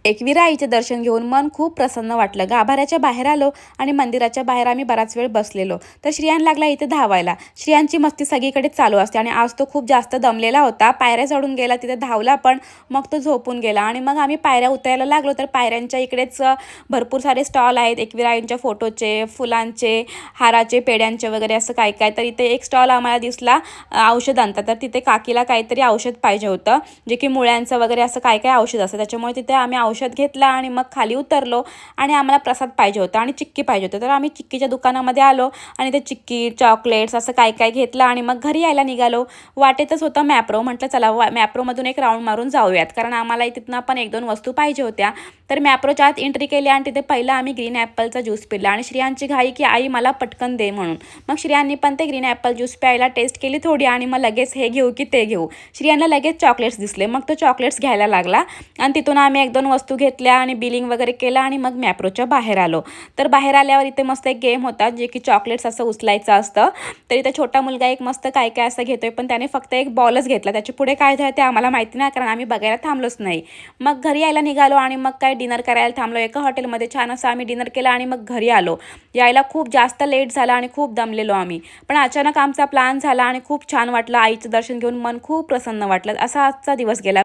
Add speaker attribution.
Speaker 1: एकविरा आईचे दर्शन घेऊन मन खूप प्रसन्न वाटलं. गाभाऱ्याच्या बाहेर आलो आणि मंदिराच्या बाहेर आम्ही बराच वेळ बसलेलो. तर श्रियान लागला इथे धावायला. श्रियांची मस्ती सगळीकडे चालू असते आणि आज तो खूप जास्त दमलेला होता. पायऱ्या चढून गेला, तिथे धावला पण मग तो झोपून गेला आणि मग आम्ही पायऱ्या उतरायला लागलो. तर पायऱ्यांच्या इकडेच भरपूर सारे स्टॉल आहेत एकविरा आईंच्या फोटोचे, फुलांचे, हाराचे, पेड्यांचे वगैरे असं काय काय. तर इथे एक स्टॉल आम्हाला दिसला औषधांचा. तर तिथे काकीला काहीतरी औषध पाहिजे होतं, जे की मुळ्यांचं वगैरे असं काय काय औषध असतं. त्याच्यामुळे तिथे आम्ही औषध घेतला आणि मग खाली उतरलो आणि आम्हाला प्रसाद पाहिजे होता आणि चिक्की पाहिजे होतं. तर आम्ही चिक्कीच्या दुकानामध्ये आलो आणि ते चिक्की, चॉकलेट्स असं काय काय घेतलं आणि मग घरी यायला निघालो. वाटेतच होतं मॅप्रो. म्हटलं चला मॅप्रोमधून एक राऊंड मारून जाऊयात, कारण आम्हाला तिथनं पण 1-2 वस्तू पाहिजे होत्या. तर मॅप्रोच्या आत एंट्री केली आणि तिथे पहिला आम्ही ग्रीन ॲपलचा ज्यूस पिला आणि श्रियांची घाई की आई मला पटकन दे म्हणून. मग श्रियांनी पण ते ग्रीन ॲपल ज्यूस प्यायला टेस्ट केली थोडी आणि मग लगेच हे घेऊ की ते घेऊ. श्रियांना लगेच चॉकलेट्स दिसले. मग तो चॉकलेट्स घ्यायला लागला आणि तिथून आम्ही 1-2 वस्तू घेतल्या आणि बिलिंग वगैरे केलं आणि मग मॅप्रोच्या बाहेर आलो. तर बाहेर आल्यावर इथे मस्त एक गेम होता, जे की चॉकलेट्स असं उचलायचं असतं. तर इथे छोटा मुलगा एक मस्त काय काय असं घेतोय, पण त्याने फक्त एक बॉलच घेतला. त्याच्या पुढे काय झालं ते आम्हाला माहिती नाही, कारण आम्ही बघायला थांबलोच नाही. मग घरी यायला निघालो आणि मग काय डिनर करायला थांबलो एका हॉटेलमध्ये. छान असं आम्ही डिनर केलं आणि मग घरी आलो. यायला खूप जास्त लेट झाला आणि खूप दमलेलो आम्ही. पण अचानक आमचा प्लॅन झाला आणि खूप छान वाटलं. आईचं दर्शन घेऊन मन खूप प्रसन्न वाटलं. असा आजचा दिवस गेला.